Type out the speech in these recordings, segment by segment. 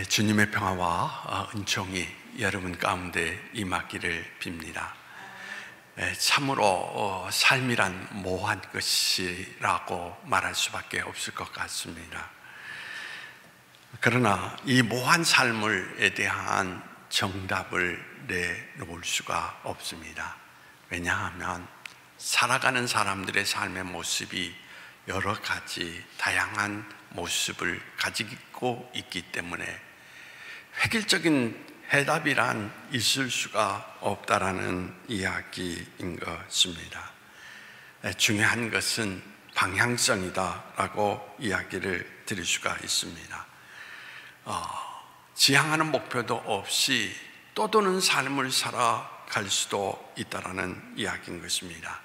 주님의 평화와 은총이 여러분 가운데 임하기를 빕니다. 참으로 삶이란 모호한 것이라고 말할 수밖에 없을 것 같습니다. 그러나 이 모호한 삶에 대한 정답을 내놓을 수가 없습니다. 왜냐하면 살아가는 사람들의 삶의 모습이 여러 가지 다양한 모습을 가지고 있기 때문에 획일적인 해답이란 있을 수가 없다라는 이야기인 것입니다. 중요한 것은 방향성이다라고 이야기를 드릴 수가 있습니다. 지향하는 목표도 없이 떠도는 삶을 살아갈 수도 있다라는 이야기인 것입니다.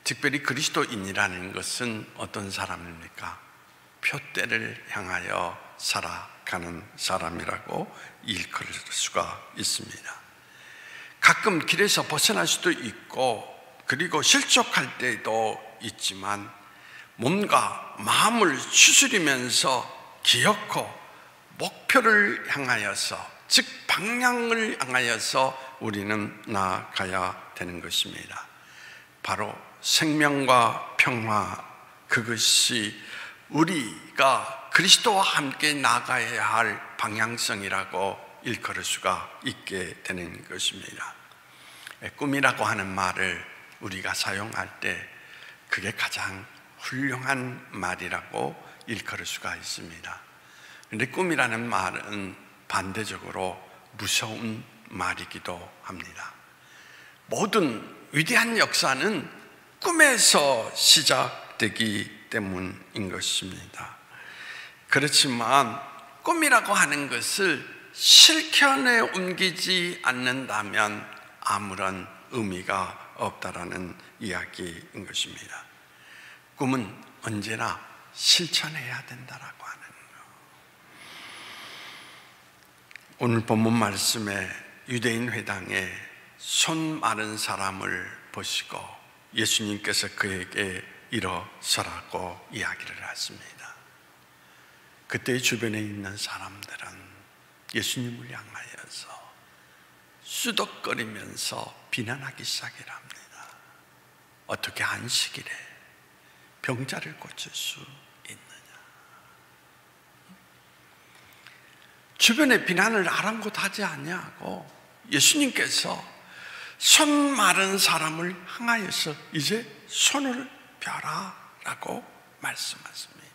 특별히 그리스도인이라는 것은 어떤 사람입니까? 표대를 향하여 살아가는 사람이라고 일컬을 수가 있습니다. 가끔 길에서 벗어날 수도 있고, 그리고 실족할 때도 있지만 몸과 마음을 추스리면서 기어코 목표를 향하여서, 즉 방향을 향하여서 우리는 나아가야 되는 것입니다. 바로 생명과 평화, 그것이 우리가 그리스도와 함께 나가야 할 방향성이라고 일컬을 수가 있게 되는 것입니다. 꿈이라고 하는 말을 우리가 사용할 때 그게 가장 훌륭한 말이라고 일컬을 수가 있습니다. 그런데 꿈이라는 말은 반대적으로 무서운 말이기도 합니다. 모든 위대한 역사는 꿈에서 시작되기 때문인 것입니다. 그렇지만 꿈이라고 하는 것을 실현에 옮기지 않는다면 아무런 의미가 없다라는 이야기인 것입니다. 꿈은 언제나 실천해야 된다라고 하는 것. 오늘 본문 말씀에 유대인 회당에 손 마른 사람을 보시고 예수님께서 그에게 일어서라고 이야기를 했습니다. 그때 주변에 있는 사람들은 예수님을 향하여서 수덕거리면서 비난하기 시작합니다. 어떻게 안식일에 병자를 고칠 수 있느냐? 주변의 비난을 아랑곳하지 아니하고 예수님께서 손 마른 사람을 향하여서 이제 손을 펴라 라고 말씀하십니다.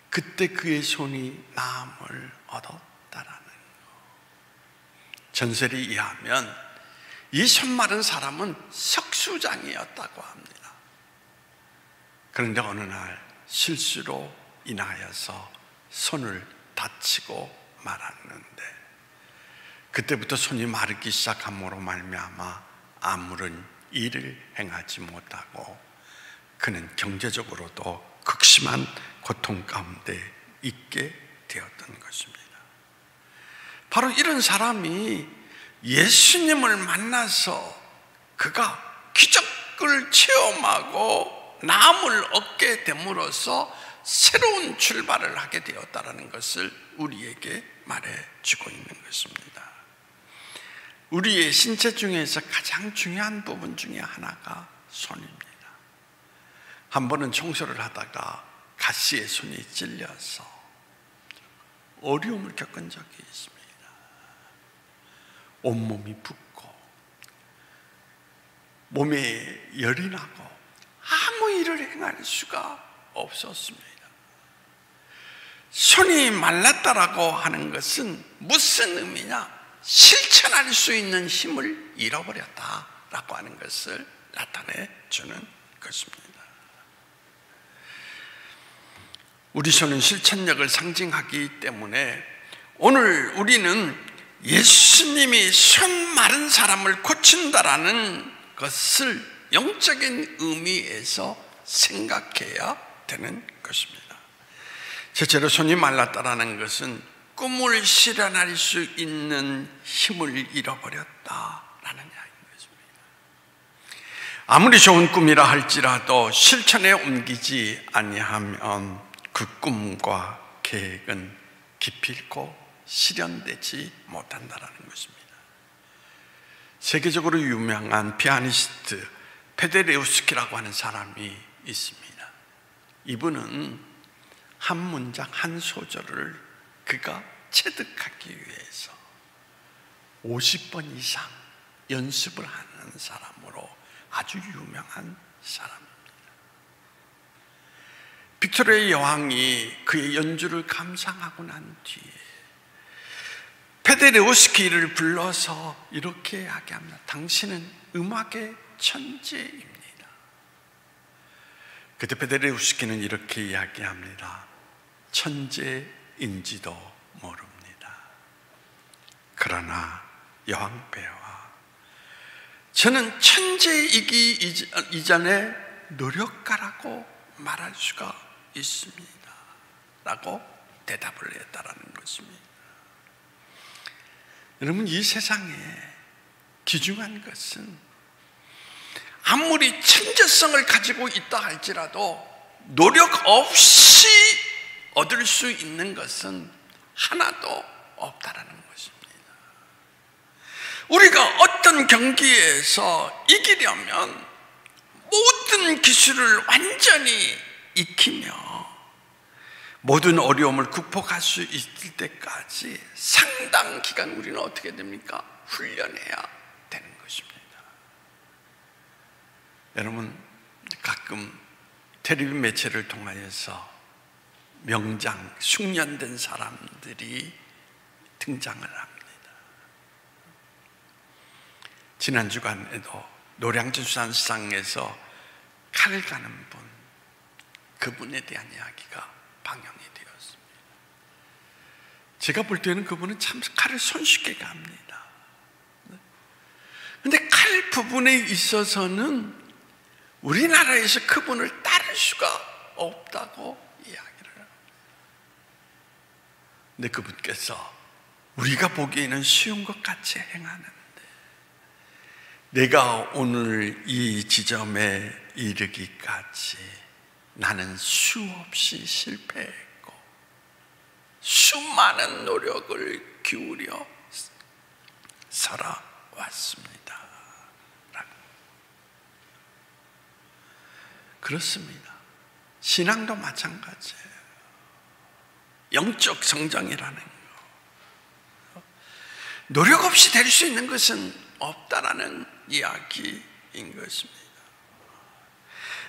그때 그의 손이 나음을 얻었다라는 것. 전설에 의하면 이 손 마른 사람은 석수장이었다고 합니다. 그런데 어느 날 실수로 인하여서 손을 다치고 말았는데 그때부터 손이 마르기 시작함으로 말미암아 아무런 일을 행하지 못하고 그는 경제적으로도 극심한 고통 가운데 있게 되었던 것입니다. 바로 이런 사람이 예수님을 만나서 그가 기적을 체험하고 나음을 얻게 됨으로써 새로운 출발을 하게 되었다는 것을 우리에게 말해주고 있는 것입니다. 우리의 신체 중에서 가장 중요한 부분 중에 하나가 손입니다. 한 번은 청소를 하다가 가시에 손이 찔려서 어려움을 겪은 적이 있습니다. 온몸이 붓고 몸에 열이 나고 아무 일을 행할 수가 없었습니다. 손이 말랐다라고 하는 것은 무슨 의미냐? 실천할 수 있는 힘을 잃어버렸다라고 하는 것을 나타내 주는 것입니다. 우리 손은 실천력을 상징하기 때문에 오늘 우리는 예수님이 손 마른 사람을 고친다라는 것을 영적인 의미에서 생각해야 되는 것입니다. 실제로 손이 말랐다라는 것은 꿈을 실현할 수 있는 힘을 잃어버렸다라는 이야기인 것입니다. 아무리 좋은 꿈이라 할지라도 실천에 옮기지 아니하면 그 꿈과 계획은 기필코 실현되지 못한다는 것입니다. 세계적으로 유명한 피아니스트 페데레우스키라고 하는 사람이 있습니다. 이분은 한 문장 한 소절을 그가 체득하기 위해서 50번 이상 연습을 하는 사람으로 아주 유명한 사람입니다. 빅토리아 여왕이 그의 연주를 감상하고 난 뒤에 페데레우스키를 불러서 이렇게 이야기합니다. 당신은 음악의 천재입니다. 그때 페데레우스키는 이렇게 이야기합니다. 천재인지도 모릅니다. 그러나 여왕폐하, 저는 천재이기 이전에 노력가라고 말할 수가 있습니다 라고 대답을 했다는 것입니다. 여러분, 이 세상에 귀중한 것은 아무리 천재성을 가지고 있다 할지라도 노력 없이 얻을 수 있는 것은 하나도 없다라는 것입니다. 우리가 어떤 경기에서 이기려면 모든 기술을 완전히 익히며 모든 어려움을 극복할 수 있을 때까지 상당 기간 우리는 어떻게 됩니까? 훈련해야 되는 것입니다. 여러분, 가끔 텔레비 매체를 통하여서 명장, 숙련된 사람들이 등장을 합니다. 지난 주간에도 노량진 수산시장에서 칼을 가는 분, 그분에 대한 이야기가 방영이 되었습니다. 제가 볼 때는 그분은 참 칼을 손쉽게 갑니다. 그런데 칼 부분에 있어서는 우리나라에서 그분을 따를 수가 없다고 이야기를 합니다. 근데 그분께서 우리가 보기에는 쉬운 것 같이 행하는데 내가 오늘 이 지점에 이르기까지 나는 수없이 실패했고 수많은 노력을 기울여 살아왔습니다. 그렇습니다. 신앙도 마찬가지예요. 영적 성장이라는 거, 노력 없이 될 수 있는 것은 없다라는 이야기인 것입니다.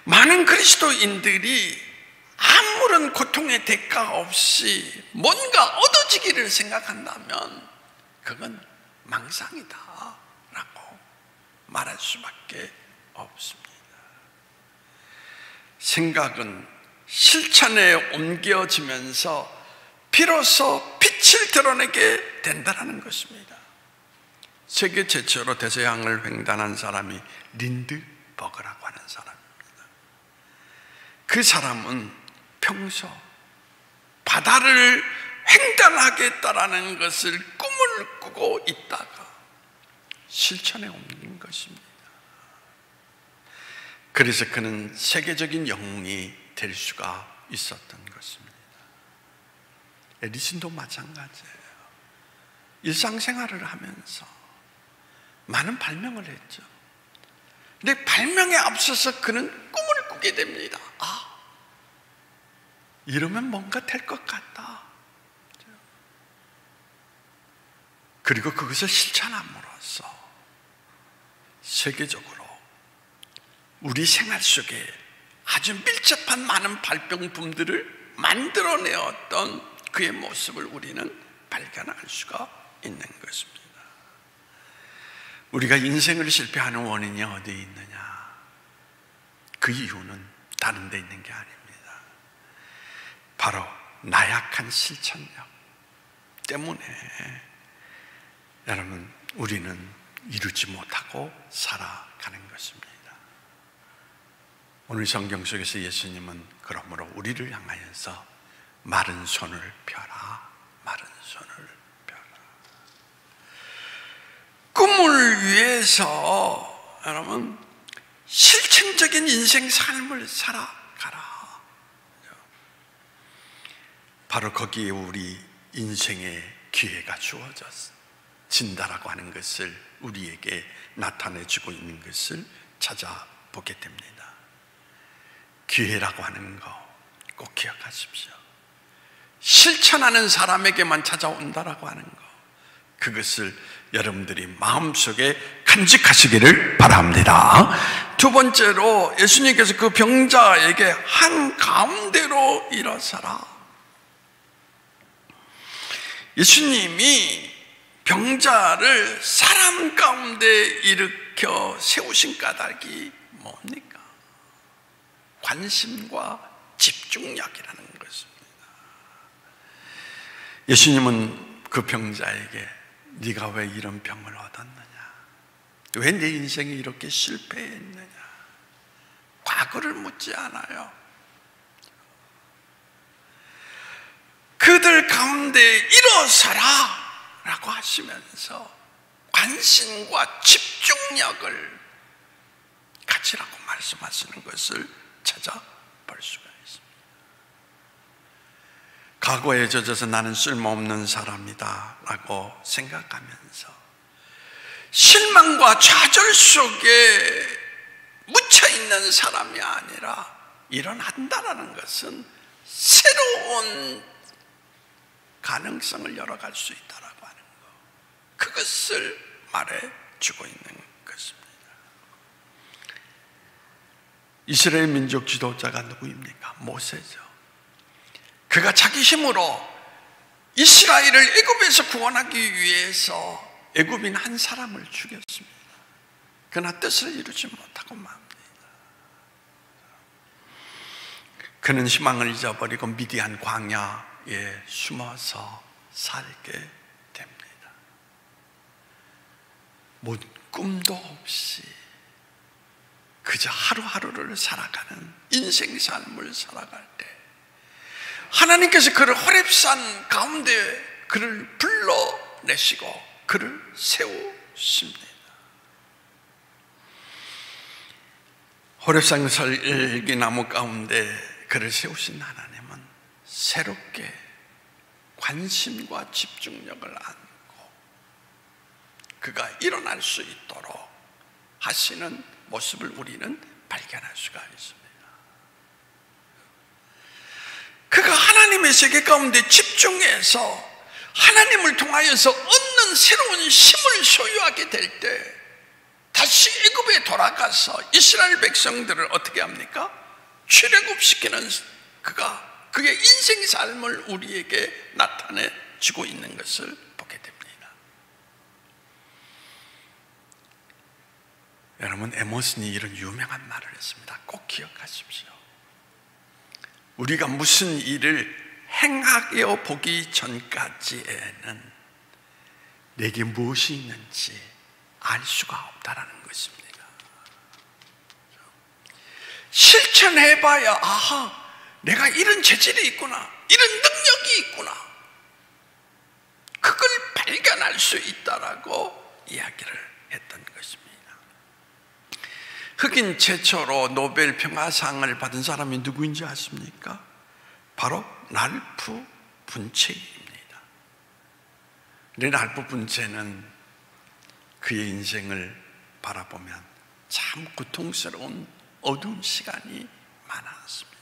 많은 그리스도인들이 아무런 고통의 대가 없이 뭔가 얻어지기를 생각한다면 그건 망상이다 라고 말할 수밖에 없습니다. 생각은 실천에 옮겨지면서 비로소 빛을 드러내게 된다는 것입니다. 세계 최초로 대서양을 횡단한 사람이 린드버그라고 하는 사람입니다. 그 사람은 평소 바다를 횡단하겠다라는 것을 꿈을 꾸고 있다가 실천에 옮긴 것입니다. 그래서 그는 세계적인 영웅이 될 수가 있었던 것입니다. 에디슨도 마찬가지예요. 일상생활을 하면서 많은 발명을 했죠. 근데 발명에 앞서서 그는 꿈을 꾸게 됩니다. 아, 이러면 뭔가 될 것 같다. 그리고 그것을 실천함으로써 세계적으로 우리 생활 속에 아주 밀접한 많은 발명품들을 만들어내었던 그의 모습을 우리는 발견할 수가 있는 것입니다. 우리가 인생을 실패하는 원인이 어디에 있느냐? 그 이유는 다른 데 있는 게 아닙니다. 바로 나약한 실천력 때문에 여러분, 우리는 이루지 못하고 살아가는 것입니다. 오늘 성경 속에서 예수님은 그러므로 우리를 향하여서 마른 손을 펴라, 마른 손을 펴라. 꿈을 위해서 여러분 실천적인 인생 삶을 살아가라. 바로 거기에 우리 인생의 기회가 주어진다라고 하는 것을 우리에게 나타내주고 있는 것을 찾아보게 됩니다. 기회라고 하는 거 꼭 기억하십시오. 실천하는 사람에게만 찾아온다라고 하는 거, 그것을 여러분들이 마음속에 간직하시기를 바랍니다. 두 번째로 예수님께서 그 병자에게 한가운데로 일어서라. 예수님이 병자를 사람 가운데 일으켜 세우신 까닭이 뭡니까? 관심과 집중력이라는 것입니다. 예수님은 그 병자에게 네가 왜 이런 병을 얻었느냐? 왜 내 인생이 이렇게 실패했느냐? 과거를 묻지 않아요. 그들 가운데 일어서라 라고 하시면서 관심과 집중력을 가지라고 말씀하시는 것을 찾아볼 수가 있습니다. 과거에 젖어서 나는 쓸모없는 사람이다 라고 생각하면서 실망과 좌절 속에 묻혀있는 사람이 아니라 일어난다라는 것은 새로운 가능성을 열어갈 수 있다라고 하는 것, 그것을 말해주고 있는 것입니다. 이스라엘 민족 지도자가 누구입니까? 모세죠. 그가 자기 힘으로 이스라엘을 애굽에서 구원하기 위해서 애굽인 한 사람을 죽였습니다. 그러나 뜻을 이루지 못하고 맙니다. 그는 희망을 잊어버리고 미디안 광야에 숨어서 살게 됩니다. 뭐 꿈도 없이 그저 하루하루를 살아가는 인생 삶을 살아갈 때 하나님께서 그를 호렙산 가운데 그를 불러내시고 그를 세우십니다. 호렙산 설기나무 가운데 그를 세우신 하나님은 새롭게 관심과 집중력을 안고 그가 일어날 수 있도록 하시는 모습을 우리는 발견할 수가 있습니다. 그가 하나님의 세계 가운데 집중해서 하나님을 통하여서 얻는 새로운 힘을 소유하게 될 때 다시 애굽에 돌아가서 이스라엘 백성들을 어떻게 합니까? 출애굽시키는 그가 그의 인생 삶을 우리에게 나타내 주고 있는 것을 보게 됩니다. 여러분, 에머슨이 이런 유명한 말을 했습니다. 꼭 기억하십시오. 우리가 무슨 일을 행하여 보기 전까지에는 내게 무엇이 있는지 알 수가 없다라는 것입니다. 실천해봐야 아하, 내가 이런 재질이 있구나, 이런 능력이 있구나, 그걸 발견할 수 있다라고 이야기를 했던 것입니다. 흑인 최초로 노벨 평화상을 받은 사람이 누구인지 아십니까? 바로 랄프 분체입니다. 근데 랄프 분체는 그의 인생을 바라보면 참 고통스러운 어두운 시간이 많았습니다.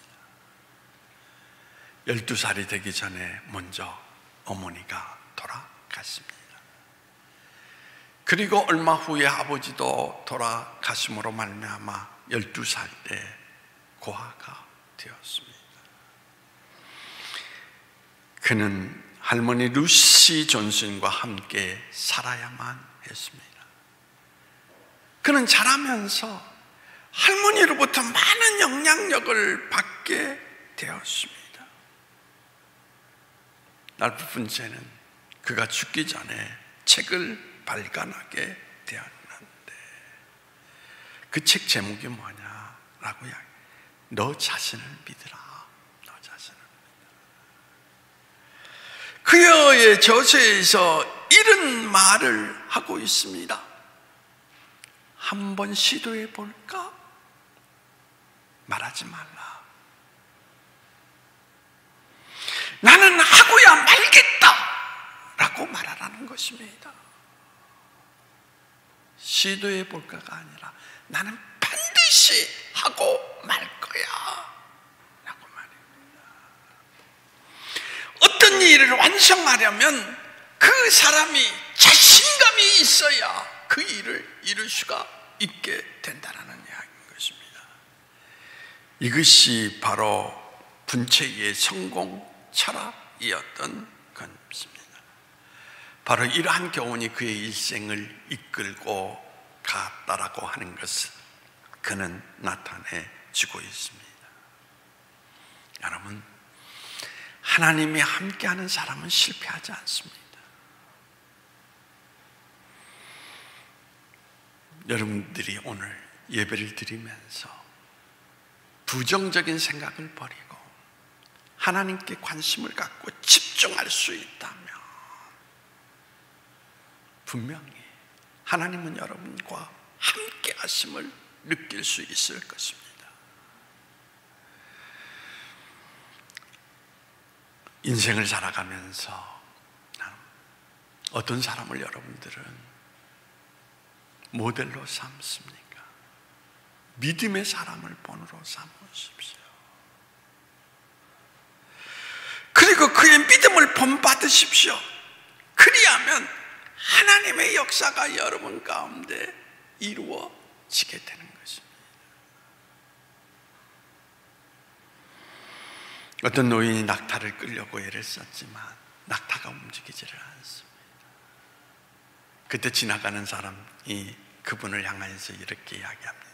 12살이 되기 전에 먼저 어머니가 돌아갔습니다. 그리고 얼마 후에 아버지도 돌아가심으로 말미암아 12살 때 고아가 되었습니다. 그는 할머니 루시 존슨과 함께 살아야만 했습니다. 그는 자라면서 할머니로부터 많은 영향력을 받게 되었습니다. 랄프 분체는 그가 죽기 전에 책을 발간하게 되었는데 그 책 제목이 뭐냐라고 이야기, 너 자신을 믿으라. 너 자신을 믿으라. 그의 저서에서 이런 말을 하고 있습니다. 한번 시도해 볼까? 말하지 말라. 나는 하고야 말겠다 라고 말하라는 것입니다. 시도해 볼까가 아니라 나는 반드시 하고 말 거야 라고 말입니다. 어떤 일을 완성하려면 그 사람이 자신감이 있어야 그 일을 이룰 수가 있게 된다는 이야기인 것입니다. 이것이 바로 분체의 성공 철학이었던 것입니다. 바로 이러한 교훈이 그의 일생을 이끌고 갔다라고 하는 것을 그는 나타내주고 있습니다. 여러분, 하나님이 함께하는 사람은 실패하지 않습니다. 여러분들이 오늘 예배를 드리면서 부정적인 생각을 버리고 하나님께 관심을 갖고 집중할 수 있다면 분명히 하나님은 여러분과 함께 하심을 느낄 수 있을 것입니다. 인생을 살아가면서 어떤 사람을 여러분들은 모델로 삼습니까? 믿음의 사람을 본으로 삼으십시오. 그리고 그의 믿음을 본받으십시오. 그리하면 하나님의 역사가 여러분 가운데 이루어지게 되는 것입니다. 어떤 노인이 낙타를 끌려고 애를 썼지만 낙타가 움직이지를 않습니다. 그때 지나가는 사람이 그분을 향해서 이렇게 이야기합니다.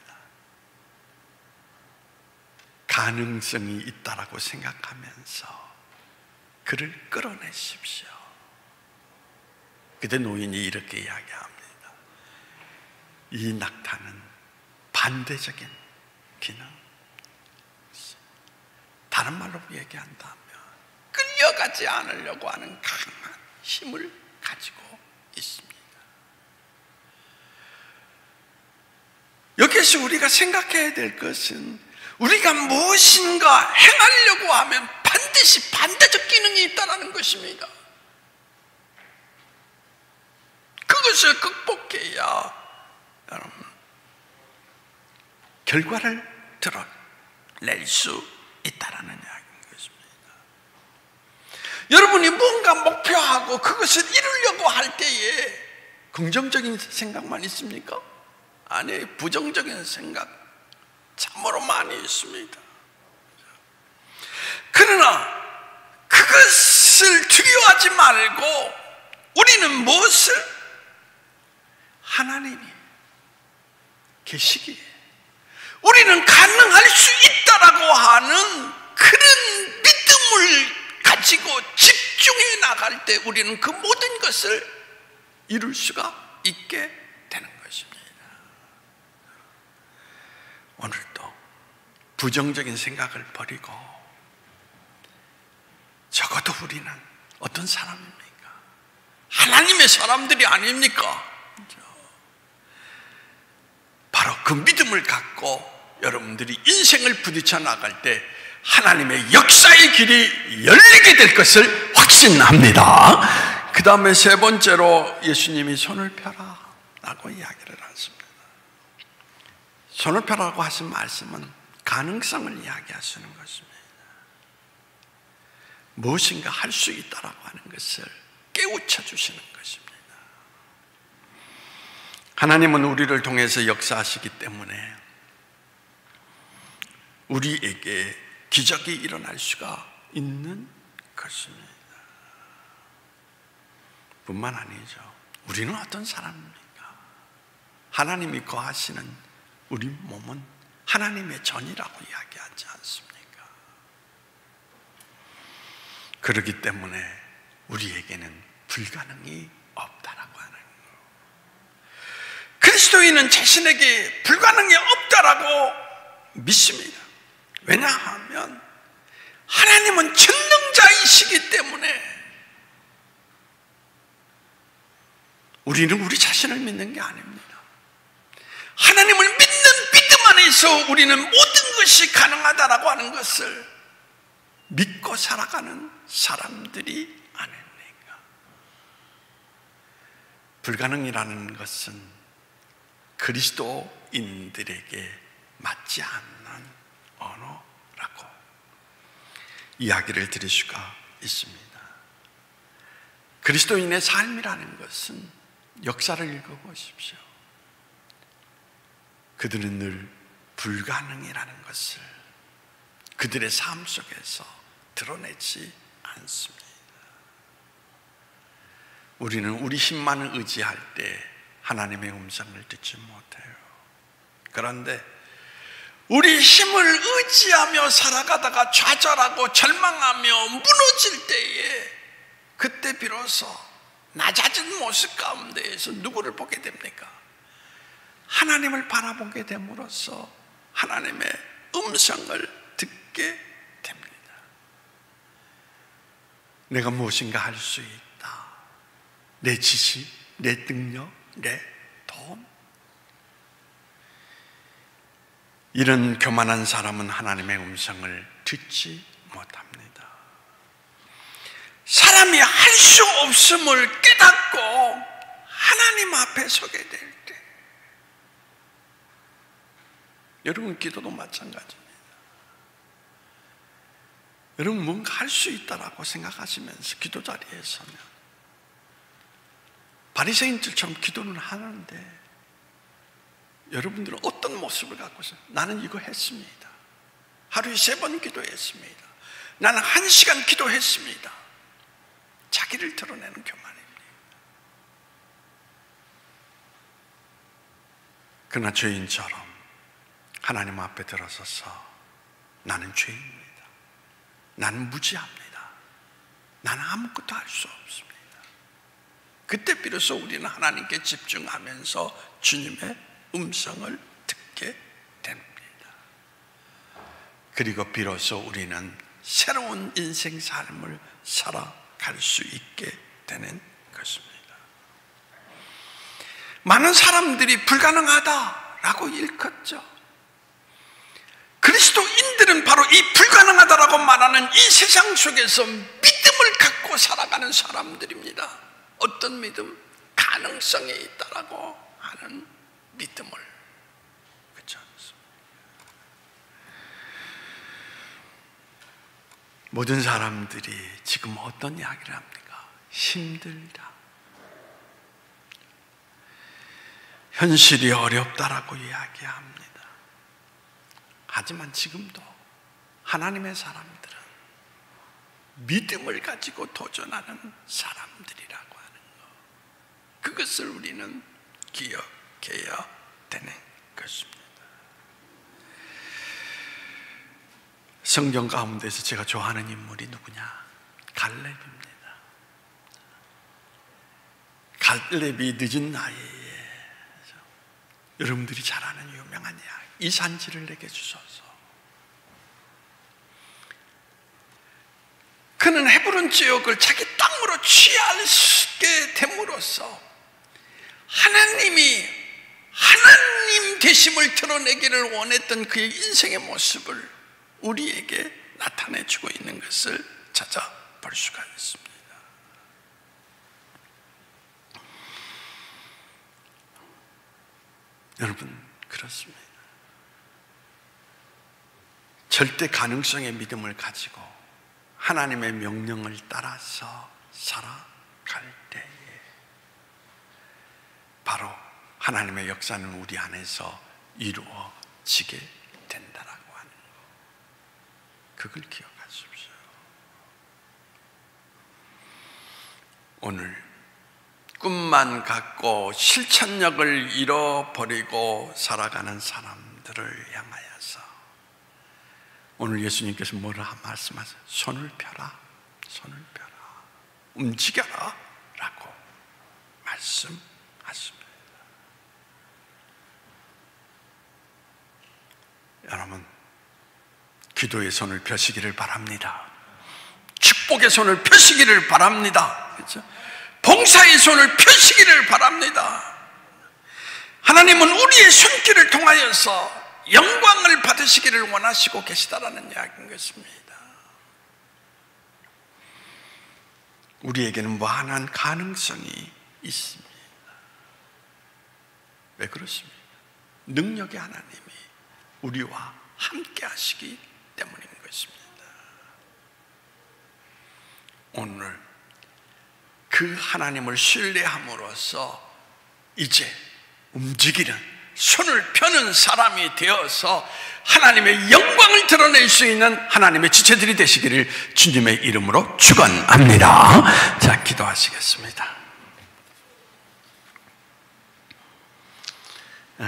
가능성이 있다라고 생각하면서 그를 끌어내십시오. 그때 노인이 이렇게 이야기합니다. 이 낙타는 반대적인 기능, 다른 말로 얘기한다면 끌려가지 않으려고 하는 강한 힘을 가지고 있습니다. 여기에서 우리가 생각해야 될 것은 우리가 무엇인가 행하려고 하면 반드시 반대적 기능이 있다는 것입니다. 그것을 극복해야 여러분 결과를 드러낼 수 있다는 이야기인 것입니다. 여러분이 뭔가 목표하고 그것을 이루려고 할 때에 긍정적인 생각만 있습니까? 아니, 부정적인 생각 참으로 많이 있습니다. 그러나 그것을 두려워하지 말고 우리는 무엇을? 하나님이 계시기에 우리는 가능할 수 있다라고 하는 그런 믿음을 가지고 집중해 나갈 때 우리는 그 모든 것을 이룰 수가 있게 되는 것입니다. 오늘도 부정적인 생각을 버리고 적어도 우리는 어떤 사람입니까? 하나님의 사람들이 아닙니까? 바로 그 믿음을 갖고 여러분들이 인생을 부딪혀 나갈 때 하나님의 역사의 길이 열리게 될 것을 확신합니다. 그 다음에 세 번째로 예수님이 손을 펴라 라고 이야기를 하십니다. 손을 펴라고 하신 말씀은 가능성을 이야기하시는 것입니다. 무엇인가 할 수 있다라고 하는 것을 깨우쳐 주시는 것입니다. 하나님은 우리를 통해서 역사하시기 때문에 우리에게 기적이 일어날 수가 있는 것입니다. 뿐만 아니죠. 우리는 어떤 사람입니까? 하나님이 거하시는 우리 몸은 하나님의 전이라고 이야기하지 않습니까? 그렇기 때문에 우리에게는 불가능이 없다라고 하는 거예요. 그리스도인은 자신에게 불가능이 없다라고 믿습니다. 왜냐하면 하나님은 전능자이시기 때문에 우리는 우리 자신을 믿는 게 아닙니다. 하나님을 믿는 믿음 안에서 우리는 모든 것이 가능하다라고 하는 것을 믿고 살아가는 사람들이 아닙니까? 불가능이라는 것은 그리스도인들에게 맞지 않는 언어라고 이야기를 드릴 수가 있습니다. 그리스도인의 삶이라는 것은 역사를 읽어보십시오. 그들은 늘 불가능이라는 것을 그들의 삶 속에서 드러내지 않습니다. 우리는 우리 힘만을 의지할 때 하나님의 음성을 듣지 못해요. 그런데 우리 힘을 의지하며 살아가다가 좌절하고 절망하며 무너질 때에 그때 비로소 낮아진 모습 가운데에서 누구를 보게 됩니까? 하나님을 바라보게 됨으로써 하나님의 음성을 듣게 됩니다. 내가 무엇인가 할 수 있다. 내 지식, 내 능력, 내 돈. 이런 교만한 사람은 하나님의 음성을 듣지 못합니다. 사람이 할 수 없음을 깨닫고 하나님 앞에 서게 될 때, 여러분 기도도 마찬가지입니다. 여러분 뭔가 할 수 있다라고 생각하시면서 기도 자리에 서면 바리새인들처럼 기도는 하는데 여러분들은 어떤 모습을 갖고 있어요? 나는 이거 했습니다. 하루에 3번 기도했습니다. 나는 1시간 기도했습니다. 자기를 드러내는 교만입니다. 그러나 죄인처럼 하나님 앞에 들어서서 나는 죄인입니다. 나는 무지합니다. 나는 아무것도 할 수 없습니다. 그때 비로소 우리는 하나님께 집중하면서 주님의 음성을 듣게 됩니다. 그리고 비로소 우리는 새로운 인생 삶을 살아갈 수 있게 되는 것입니다. 많은 사람들이 불가능하다라고 일컫죠. 그리스도인들은 바로 이 불가능하다라고 말하는 이 세상 속에서 믿음을 갖고 살아가는 사람들입니다. 어떤 믿음? 가능성이 있다라고 하는 믿음을. 그렇죠? 모든 사람들이 지금 어떤 이야기를 합니까? 힘들다. 현실이 어렵다라고 이야기합니다. 하지만 지금도 하나님의 사람들은 믿음을 가지고 도전하는 사람들이라고 하는 것, 그것을 우리는 기억해야 되는 것입니다. 성경 가운데서 제가 좋아하는 인물이 누구냐? 갈렙입니다. 갈렙이 늦은 나이에 여러분들이 잘 아는 유명한 이야기, 이 산지를 내게 주소서. 그는 헤브론 지역을 자기 땅으로 취하게 됨으로써 하나님이 하나님 되심을 드러내기를 원했던 그의 인생의 모습을 우리에게 나타내주고 있는 것을 찾아볼 수가 있습니다. 여러분, 그렇습니다. 절대 가능성의 믿음을 가지고 하나님의 명령을 따라서 살아갈 때에 바로 하나님의 역사는 우리 안에서 이루어지게 된다라고 하는 것, 그걸 기억하십시오. 오늘 꿈만 갖고 실천력을 잃어버리고 살아가는 사람들을 향하여서 오늘 예수님께서 뭐라 말씀하세요? 손을 펴라, 손을 펴라, 움직여라 라고 말씀하십니다. 여러분, 기도의 손을 펴시기를 바랍니다. 축복의 손을 펴시기를 바랍니다. 그렇죠? 봉사의 손을 펴시기를 바랍니다. 하나님은 우리의 손길을 통하여서 영광을 받으시기를 원하시고 계시다라는 이야기인 것입니다. 우리에게는 무한한 가능성이 있습니다. 왜 그렇습니까? 능력의 하나님이 우리와 함께 하시기 때문인 것입니다. 오늘 그 하나님을 신뢰함으로써 이제 움직이는, 손을 펴는 사람이 되어서 하나님의 영광을 드러낼 수 있는 하나님의 지체들이 되시기를 주님의 이름으로 축원합니다. 자, 기도하시겠습니다.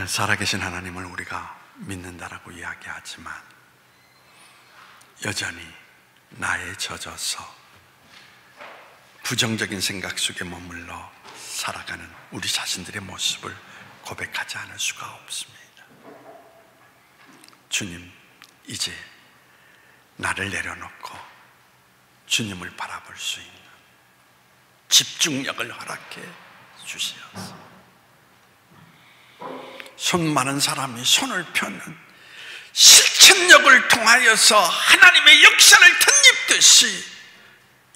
살아계신 하나님을 우리가 믿는다라고 이야기하지만 여전히 나에 젖어서 부정적인 생각 속에 머물러 살아가는 우리 자신들의 모습을 고백하지 않을 수가 없습니다. 주님, 이제 나를 내려놓고 주님을 바라볼 수 있는 집중력을 허락해 주시옵소서. 손 많은 사람이 손을 펴는 실천력을 통하여서 하나님의 역사를 덧입듯이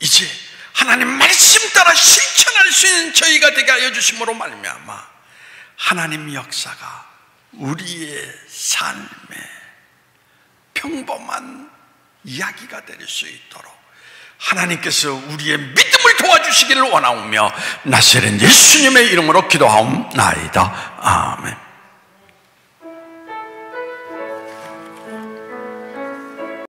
이제 하나님 말씀 따라 실천할 수 있는 저희가 되게 하여 주심으로 말미암아 하나님 역사가 우리의 삶에 평범한 이야기가 될 수 있도록 하나님께서 우리의 믿음을 도와주시기를 원하오며 나사렛 예수님의 이름으로 기도하옵나이다. 아멘.